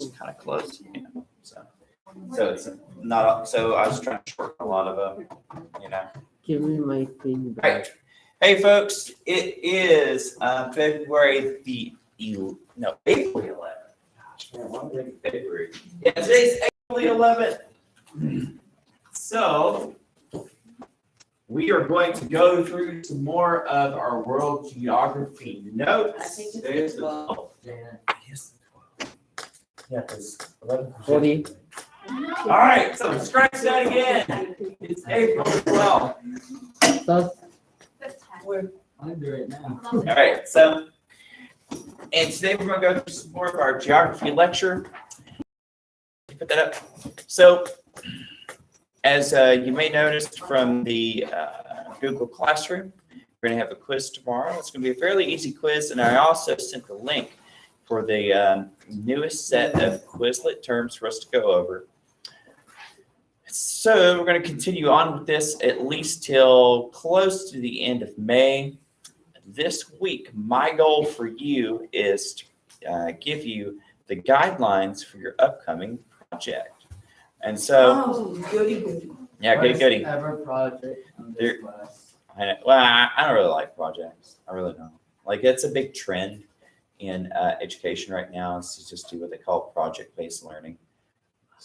it's kind of close. You know, so it's not. So I was trying to shorten a lot of them. You know. Give me my thing back. Right. Hey, folks, it is February April 11th. Gosh, man, one day February. Yeah, today's April 11th. So we are going to go through some more of our world geography notes. I think it's There's the 12. Yes, 12. Yeah, because 11. 40. All right, so scratch that again. It's April 12th. That's We're under it now. All right, so, and today we're going to go through some more of our geography lecture. Put that up. So, as you may notice from the Google Classroom, we're going to have a quiz tomorrow. It's going to be a fairly easy quiz, and I also sent the link for the newest set of Quizlet terms for us to go over. So we're going to continue on with this at least till close to the end of May. This week, my goal for you is to give you the guidelines for your upcoming project. And so, goody. yeah, goody. Ever project on this class. I don't really like projects. I really don't. Like, it's a big trend in education right now is to just do what they call project-based learning.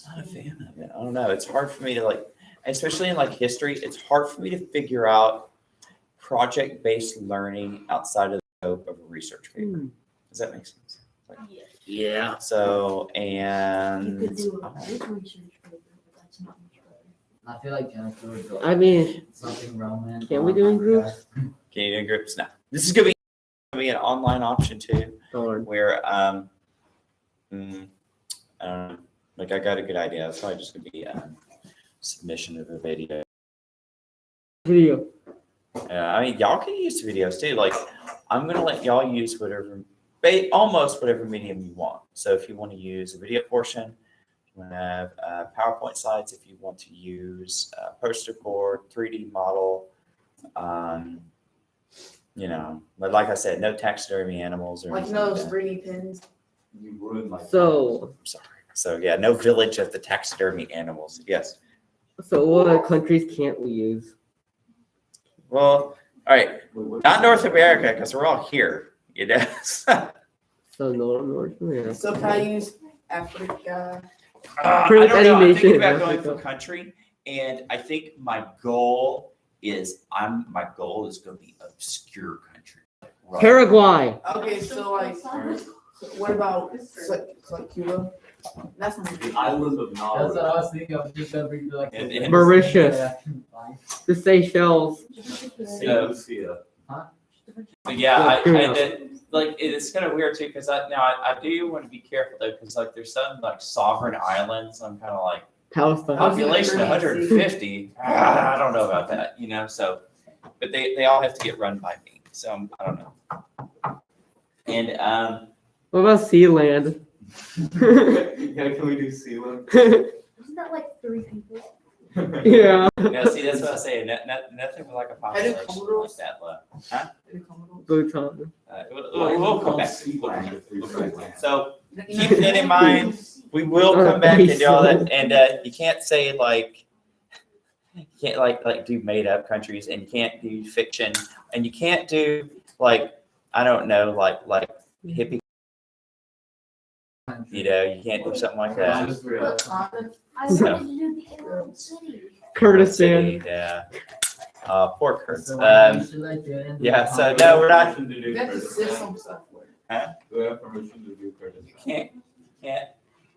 I'm not a fan of it. I don't know. It's hard for me to like, especially in like history, it's hard for me to figure out project-based learning outside of the scope of a research paper. Does that make sense? Like, yeah. So, and You could do a big research paper, but that's not much better. I feel like Jennifer would go. I mean, Something Roman. can we do in groups? can you do in groups? No. This is gonna be an online option too, Darn. where like I got a good idea. It's probably just gonna be submission of a video. Video. I mean, y'all can use videos too. Like, I'm gonna let y'all use almost whatever medium you want. So if you want to use a video portion, you want to have PowerPoint slides. If you want to use a poster board, 3D model, you know, but like I said, no taxidermy animals or Like anything no like that. 3D pins. You would like. So, I'm sorry. So yeah, no village of the taxidermy animals. Yes. so what countries can't we use? Well, all right. Not North America because we're all here. You know. So North America. So can I use Africa? I Pretty don't know. I'm animation, thinking about going Africa. for country, and I think my goal is going to be obscure country. Right. Paraguay. Okay, so like, what about like Cuba? That's not The island of That's Nauru. what I was thinking of. Just every like. And Mauritius. Yeah. The Seychelles. St. Lucia. But yeah, Yeah. like it's kind of weird too because I do want to be careful though because like there's some like sovereign islands. I'm kind of like Palestine. population 150. I don't know about that, you know. So, but they all have to get run by me. So I don't know. And What about Sealand? Yeah, can we do Sealand? Isn't that like 3 people? Yeah. no, see that's what I say. Nothing like a population like that low. Huh? Bhutan. We'll come back. Sealand. We'll come back. So keep that in mind. We will come back and do all that. And you can't say like you can't like do made up countries, and you can't do fiction, and you can't do like I don't know like hippie. You know, you can't do something like that. I wanted to do the Emerald City. Kurdistan. Yeah. Poor Kurds. So we should like do it in the Yeah. So no, we're not. Permission to do You have to sit Kurdistan. some stuff. Do we have permission to do Kurdistan? Can't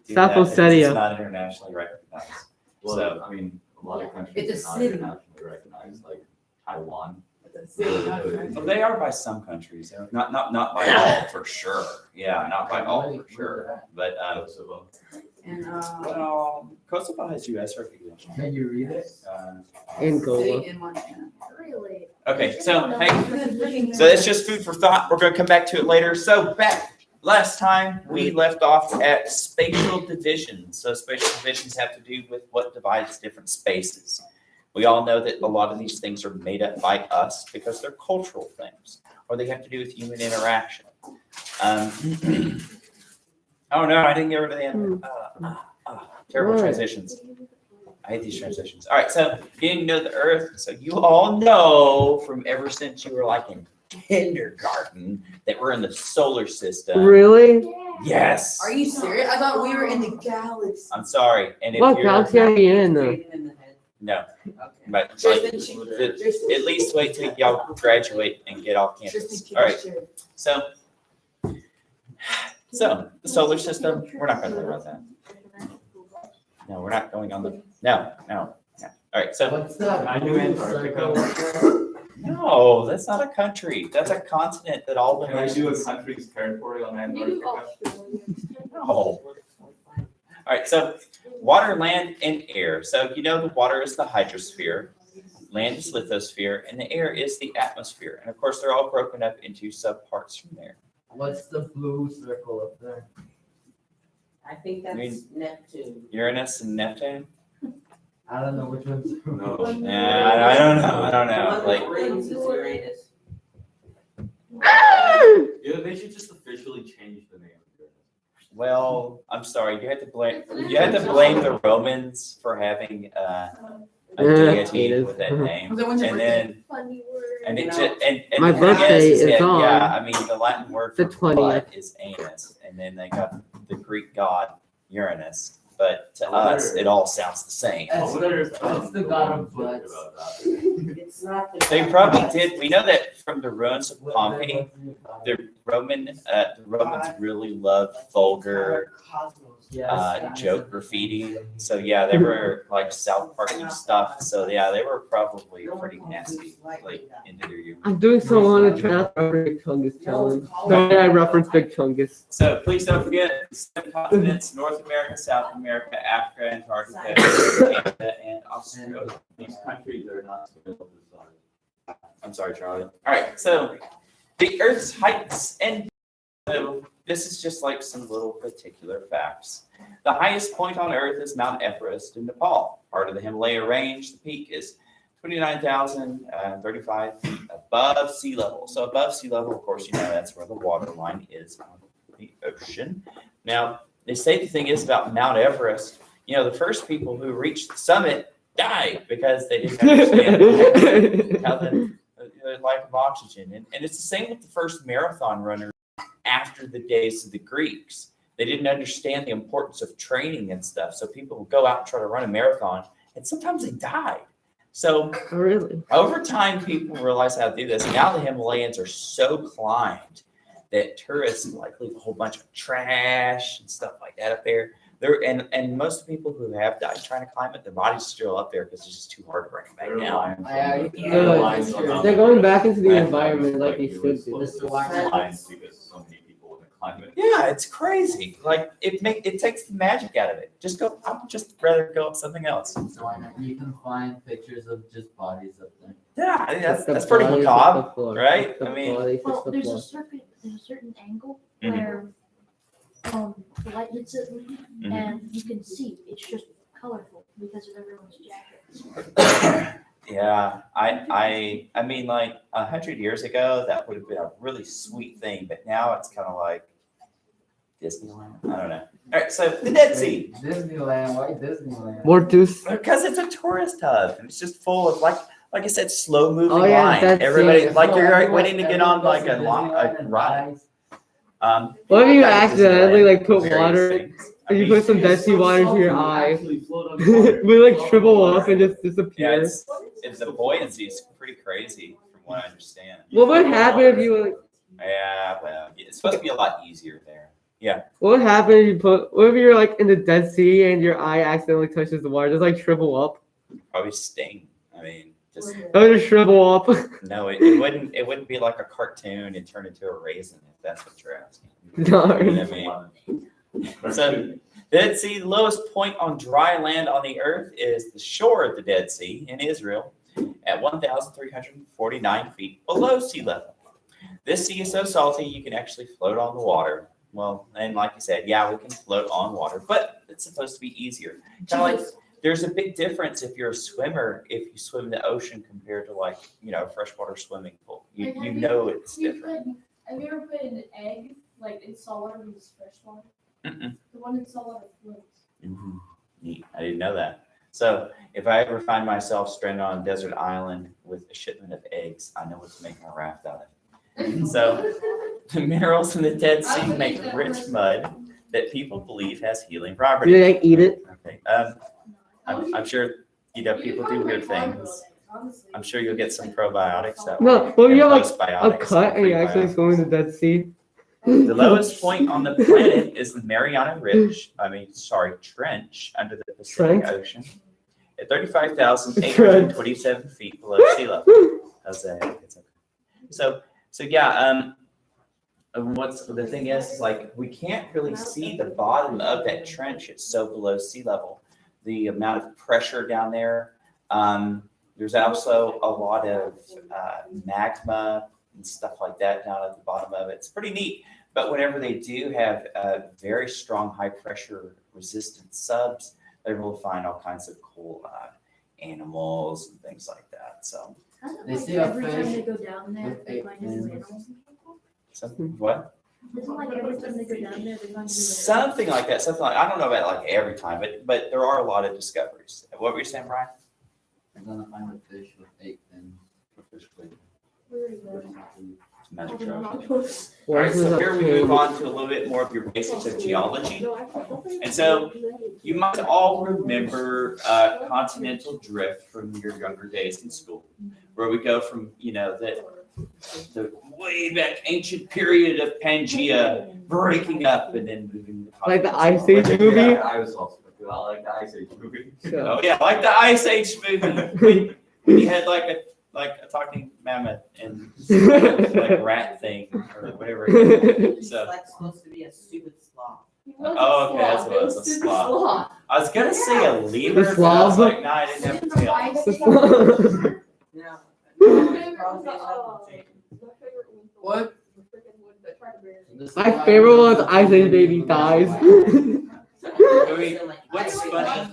do South that because Ossetia. it's not internationally recognized. Well, So- I mean, a lot of countries It's a are not city. internationally recognized, like Taiwan. Well, they are by some countries, not by all for sure. Yeah, not by all for sure. But Kosovo. And well, Kosovo has U.S. recognition. Can you read it? Angola. city in Montana. Really? Okay, so hey, so that's just food for thought. We're going to come back to it later. So last time we left off at spatial divisions. So spatial divisions have to do with what divides different spaces. We all know that a lot of these things are made up by us because they're cultural things, or they have to do with human interaction. Oh no, I didn't get rid of the end. Terrible What? transitions. I hate these transitions. All right, so getting to know the Earth. So you all know from ever since you were like in kindergarten that we're in the solar system. Really? Yes. Are you serious? I thought we were in the galaxy. I'm sorry. And if What you're galaxy are you in? no, Okay. but like, Tristan, at least wait till y'all graduate and get off campus. Tristan, All right. So the solar system. We're not going to talk about that. No, we're not going on the. No. All right. So What's that? I knew Antarctica. no, that's not a country. That's a continent that all the Can I do a nations. country's territory on You do Antarctica? Australia. No. All right. So water, land, and air. So you know the water is the hydrosphere, land is lithosphere, and the air is the atmosphere. And of course, they're all broken up into subparts from there. What's the blue circle up there? I think that's Neptune. Uranus and Neptune. I don't know which one's. No. Yeah, I don't know. I don't The know. one Like, that rings is Uranus. Yeah, they should just officially change the name of it. well, I'm sorry. You had to blame the Romans for having a deity Anus. with that name, Was it when's your and birthday? then Funny word. and it No. just and My the thing birthday is that, on yeah. I mean, the Latin word the for 20th. butt is anus, and then they got the Greek god Uranus. But to us, it all sounds the same. That's the god of butts. It's not the. They probably did. We know that from the ruins of Pompeii. The Romans really loved vulgar joke graffiti. So yeah, they were like South Parky stuff. So yeah, they were probably pretty nasty, like into their humor. I'm doing so well to try not to reference Big Chungus challenge. Sorry, I referenced Big Chungus. So please don't forget the 7 continents: North America, South America, Africa, Antarctica, Canada, and Australia. These countries are not supposed to. I'm sorry, Charlie. All right, so the Earth's heights and so this is just like some little particular facts. The highest point on Earth is Mount Everest in Nepal, part of the Himalaya range. The peak is 29,035 feet above sea level. So above sea level, of course, you know that's where the water line is on the ocean. Now, they say the thing is about Mount Everest, you know, the first people who reached the summit died because they didn't understand how the lack of oxygen. And it's the same with the first marathon runners after the days of the Greeks. They didn't understand the importance of training and stuff. So people would go out and try to run a marathon, and sometimes they died. So Oh, really? over time, people realized how to do this. Now the Himalayas are so climbed that tourists like leave a whole bunch of trash and stuff like that up there. And most people who have died trying to climb it, their body's still up there because it's just too hard to bring it back down. They're going back into the environment like they should do. This is why Because so many people wouldn't climb it. Yeah, it's crazy. Like it takes the magic out of it. I would just rather go up something else. So why not? You can find pictures of just bodies up there. Yeah, I think Just the that's pretty bodies macabre, of the floor. right? Just the I mean, bodies, Well, just the there's floor. a certain angle Mhm. where the light hits it, and you can see it's just colorful because of everyone's jackets. Yeah, I mean, like 100 years ago, that would have been a really sweet thing, but now it's kind of like Disneyland. I don't know. All right, so the Dead Sea, Disneyland, why Disneyland? Mortus. because it's a tourist hub and it's just full of like I said, slow moving Oh, yeah, line. that's Everybody it. like you're Everyone- waiting to get on everyone like a goes to long Disneyland and ride. dies. What if you guys accidentally Disneyland like put various water? things. I And you mean, put some Dead Sea water into your You eye? actually float on water. We like shrivel up and just yeah, disappear. it's the buoyancy is pretty crazy from what I understand. What would happen if you like? Yeah, well, it's supposed to be a lot easier there. What would happen if you put? What if you're like in the Dead Sea and your eye accidentally touches the water? Just like shrivel up. Probably sting. I mean, just It would just shrivel up. no, it wouldn't. It wouldn't be like a cartoon and turn into a raisin if that's what you're asking. Darn. I mean, so Dead Sea, the lowest point on dry land on the earth is the shore of the Dead Sea in Israel at 1,349 feet below sea level. This sea is so salty you can actually float on the water. Well, and like you said, yeah, we can float on water, but it's supposed to be easier. Kind of like there's a big difference if you're a swimmer, if you swim in the ocean compared to like, a freshwater swimming pool. Like, You have know it's you different. Have you ever put an egg like in saltwater versus freshwater? Mm-mm. The one that saw the floats. Ooh, neat. I didn't know that. So if I ever find myself stranded on a desert island with a shipment of eggs, I know what to make my raft out of. So the minerals in the Dead Sea make rich mud that people believe has healing Do properties. they like eat it? Okay. I'm sure people do weird things. I'm sure you'll get some probiotics that No, way. well, you and have like a postbiotics cut and you and actually prebiotics. swim in the Dead Sea. The lowest point on the planet is the Mariana Trench under the Pacific Trench? Ocean at 35,827 feet below sea level. How's that? It's okay. So yeah, what's the thing is like we can't really see the bottom of that trench. It's so below sea level. The amount of pressure down there. There's also a lot of magma and stuff like that down at the bottom of it. It's pretty neat. But whenever they do have very strong high pressure resistant subs, they're able to find all kinds of cool animals and things like that. So, Hasn't They like see a every time fish they go down there, with they eight find new animals? so what? Isn't like every time they go down there, they find new animals? Something like that. Something like I don't know about like every time, but there are a lot of discoveries. What were you saying, Brian? You're gonna find a fish with 8 fins. Where is that? Magic Oh, Trout. no. All right, so here we move on to a little bit more of your basics of geology. And so you might all remember Continental Drift from your younger days in school, where we go from, the way back ancient period of Pangea breaking up and then moving. Like the Ice Age movie? Yeah, I was also like the Ice Age movie. Oh yeah, like the Ice Age movie. When you had like a talking mammoth and like rat thing or whatever. It's So, like supposed to be a stupid sloth. oh, okay, that's what it was, a sloth. I was gonna say a lemur, The but I was sloth? like, nah, I didn't have a tail. Yeah. What? My favorite one was Ice Age Baby Dies. I mean, what's funny?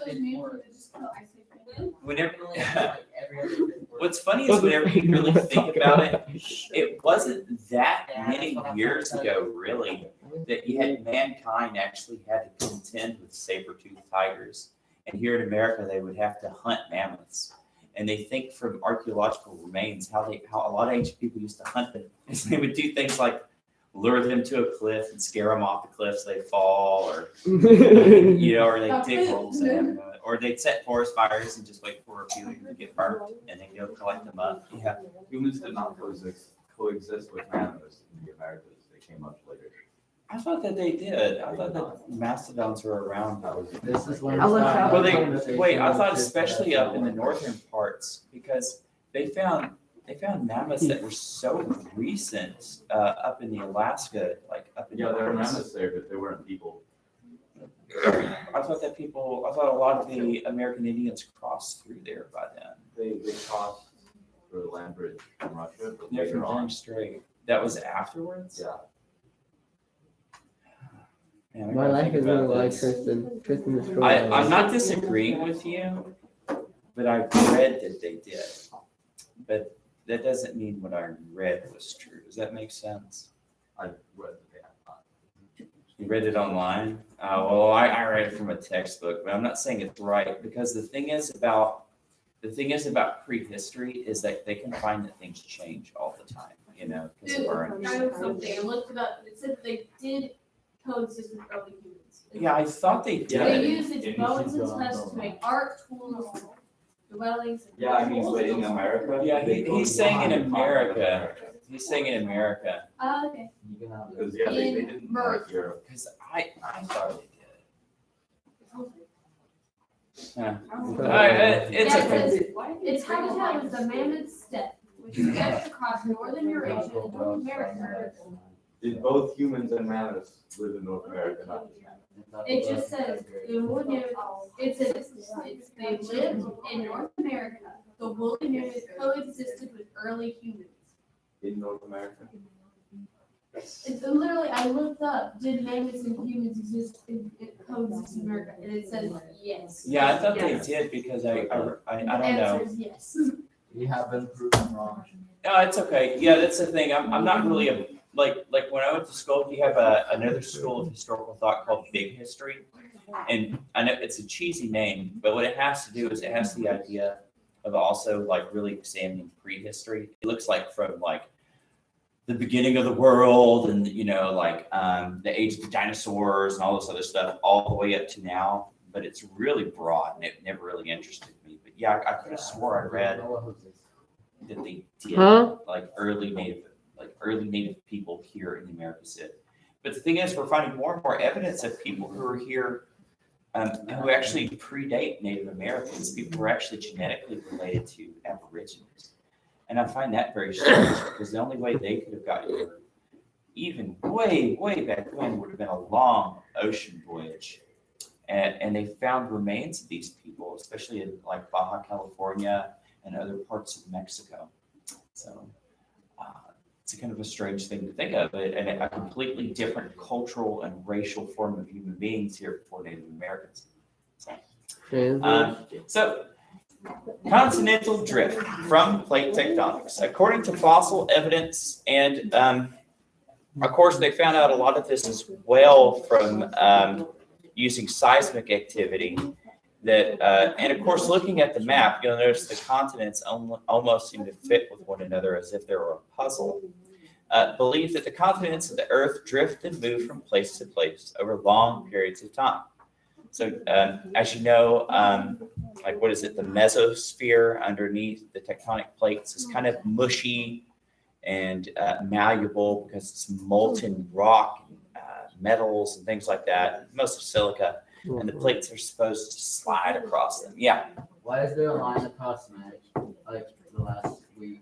Whenever, what's funny is whenever you really think about it, it wasn't that many years ago, really, that you had mankind actually had to contend with saber-toothed tigers. And here in America, they would have to hunt mammoths. And they think from archaeological remains how a lot of ancient people used to hunt them. And so they would do things like lure them to a cliff and scare them off the cliff so they fall, or or they dig holes in them, or they'd set forest fires and just wait for a few of them to get burnt and then go collect them up. Yeah. Humans did not coexist with mammoths in the Americas. They came much later. I thought that they did. I thought that mastodons were around. This is when I looked it's up. Well, not- wait, I thought especially up in the northern parts because they found mammoths that were so recent up in the Alaska, like up in Yeah, the there were mountains. mammoths there, but they weren't people. I thought a lot of the American Indians crossed through there by then. They crossed the land bridge from Russia, but They're from later on. Bering Strait. That was afterwards? Yeah. Man, I My gotta life think is about really like this. Tristan destroyed. I'm not disagreeing with you, but I read that they did. But that doesn't mean what I read was true. Does that make sense? I read the band. You read it online? Well, I read it from a textbook, but I'm not saying it's right because the thing is about prehistory is that they can find that things change all the time, because of our I know something. I looked it up. It said they did coexist with early humans. Yeah, I thought they Yeah. They did. used its bones and tusks to make art, tools, dwellings. and Yeah, I mean, but in America. Yeah, they he's saying in coexisted with America. He's saying in America Oh, okay. You can have it. Because, yeah, they In didn't birth. like Europe. because I thought they did. Yeah. It's Yeah, it okay. says its habitat was the mammoth steppe, which stretched across northern Eurasia and North America. Did both humans and mammoths live in North America? Not just mammoths. It just says the woolly mammoth. It says they lived in North America. The woolly mammoth coexisted with early humans. In North America? It's literally, I looked up, did mammoths and humans coexist in America? And it says yes. Yeah, I thought Yes. they did because I The don't know. answer is yes. You have been proven wrong. No, it's okay. Yeah, that's the thing. I'm not really like when I went to school, we have another school of historical thought called Big History, and I know it's a cheesy name, but what it has to do is it has the idea of also like really examining prehistory. It looks like from like the beginning of the world, and like the age of the dinosaurs and all this other stuff, all the way up to now. But it's really broad, and it never really interested me. But yeah, I could have swore I read that they did like early native people here in the Americas did. But the thing is, we're finding more and more evidence of people who are here who actually predate Native Americans, people who are actually genetically related to Aborigines. And I find that very strange because the only way they could have gotten here, even way, way back when, would have been a long ocean voyage. And they found remains of these people, especially in like Baja California and other parts of Mexico. So it's a kind of a strange thing to think of, and a completely different cultural and racial form of human beings here before Native Americans. So continental drift from plate tectonics. According to fossil evidence, and of course they found out a lot of this as well from using seismic activity, that and of course looking at the map, you'll notice the continents almost seem to fit with one another as if they were a puzzle. Believe that the continents of the earth drift and move from place to place over long periods of time. So as you know, like what is it, the mesosphere underneath the tectonic plates is kind of mushy and malleable because it's molten rock, metals and things like that, most of silica, and the plates are supposed to slide across them. Yeah. Why is there a line across Smash like the last week?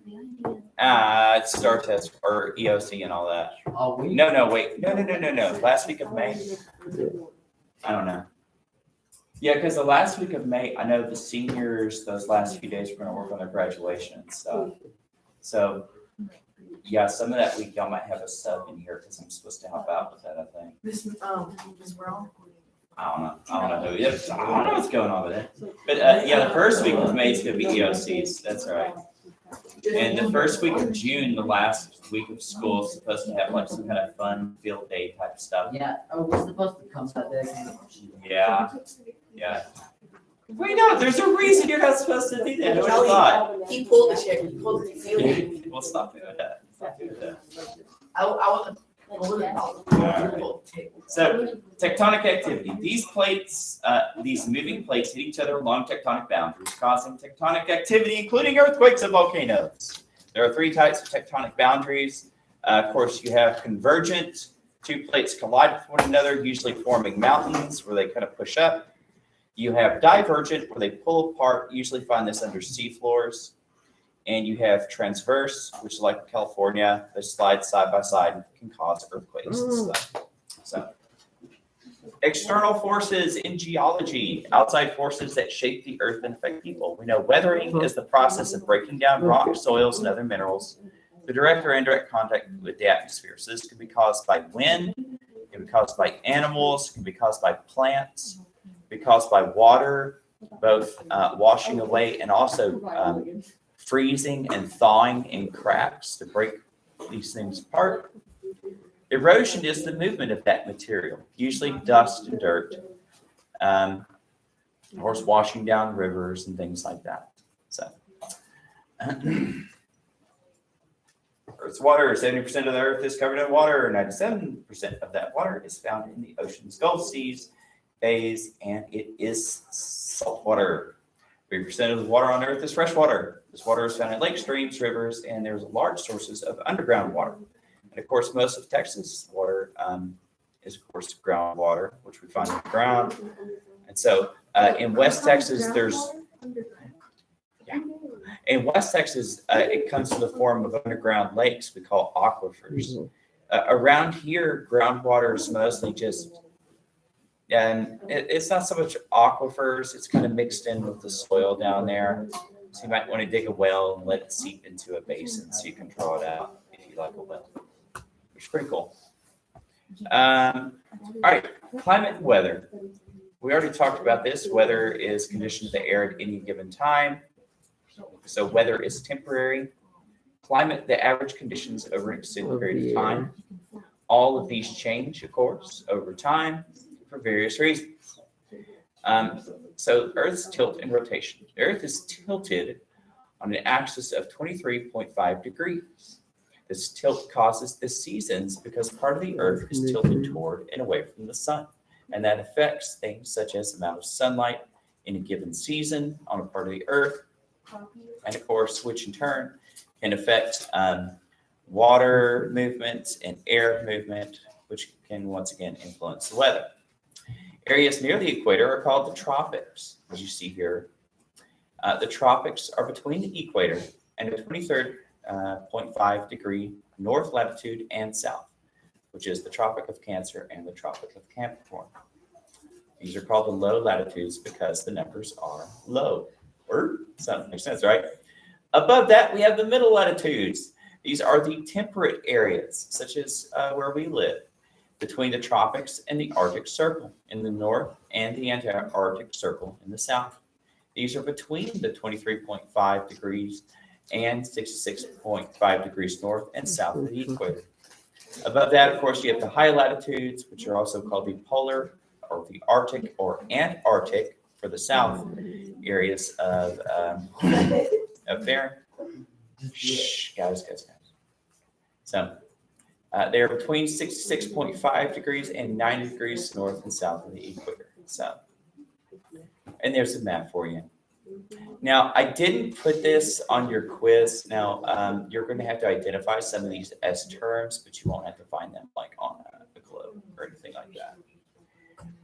It's Star Test or EOC and all that. All week? No, wait. No. Last week of May. I don't know. Yeah, because the last week of May, I know the seniors, those last few days, we're going to work on their graduation and stuff. So, yeah, some of that week, y'all might have a sub in here because I'm supposed to help out with that, I think. This Brown. I don't know who it is. I don't know what's going on with it. But yeah, the first week of May is going to be EOCs. That's right. And the first week of June, the last week of school, is supposed to have like some kind of fun field day type stuff. Yeah, we're supposed to come that day. Yeah. Wait, no, there's a reason you're not supposed to do that. Who would have thought? He pulled the shit. He pulled the field. We'll stop doing that. I wasn't. So, tectonic activity. These plates, these moving plates hit each other along tectonic boundaries, causing tectonic activity, including earthquakes and volcanoes. There are three types of tectonic boundaries. Of course, you have convergent. Two plates collide with one another, usually forming mountains where they kind of push up. You have divergent, where they pull apart, usually find this under seafloors. And you have transverse, which is like California, they slide side by side and can cause earthquakes and stuff. So, external forces in geology, outside forces that shape the earth and affect people. We know weathering is the process of breaking down rock, soils, and other minerals through direct or indirect contact with the atmosphere. So this can be caused by wind, it can be caused by animals, it can be caused by plants, it can be caused by water, both washing away and also freezing and thawing in cracks to break these things apart. Erosion is the movement of that material, usually dust and dirt, of course, washing down rivers and things like that. So, Earth's water, 70% of the Earth is covered in water, 97% of that water is found in the oceans, Gulf seas, bays, and it is salt water. 3% of the water on Earth is fresh water. This water is found in lakes, streams, rivers, and there's large sources of underground water. And of course, most of Texas water is, of course, groundwater, which we find in the ground. And so in West Texas, in West Texas, it comes in the form of underground lakes we call aquifers. Around here, groundwater is mostly just, and it's not so much aquifers, it's kind of mixed in with the soil down there. So you might want to dig a well and let it seep into a basin so you can draw it out if you like a well, which is pretty cool. All right, climate and weather. We already talked about this. Weather is conditions of the air at any given time. So weather is temporary. Climate, the average conditions over an extended Of period the of time. All of these change, of course, over time for various reasons. So Earth's tilt and rotation. The Earth is tilted on an axis of 23.5 degrees. This tilt causes the seasons because part of the Earth is tilted toward and away from the sun. And that affects things such as the amount of sunlight in a given season on a part of the Earth. And of course, which in turn can affect water movement and air movement, which can once again influence the weather. Areas near the equator are called the tropics, as you see here. The tropics are between the equator and the 23.5 degree north latitude and south, which is the Tropic of Cancer and the Tropic of Capricorn. These are called the low latitudes because the numbers are low. Makes sense, right? Above that, we have the middle latitudes. These are the temperate areas, such as where we live, between the tropics and the Arctic Circle in the north and the Antarctic Circle in the south. These are between the 23.5 degrees and 66.5 degrees north and south of the equator. Above that, of course, you have the high latitudes, which are also called the polar or the Arctic or Antarctic for the south areas of there. Shh, guys. So they're between 66.5 degrees and 90 degrees north and south of the equator. So, and there's a map for you. Now, I didn't put this on your quiz. Now, you're going to have to identify some of these as terms, but you won't have to find them like on a globe or anything like that.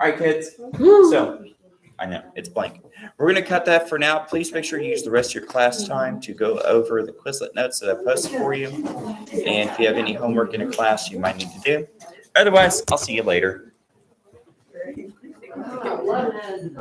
All right, kids. So, I know it's blank. We're going to cut that for now. Please make sure you use the rest of your class time to go over the Quizlet notes that I posted for you. And if you have any homework in a class you might need to do. Otherwise, I'll see you later. I feel bad.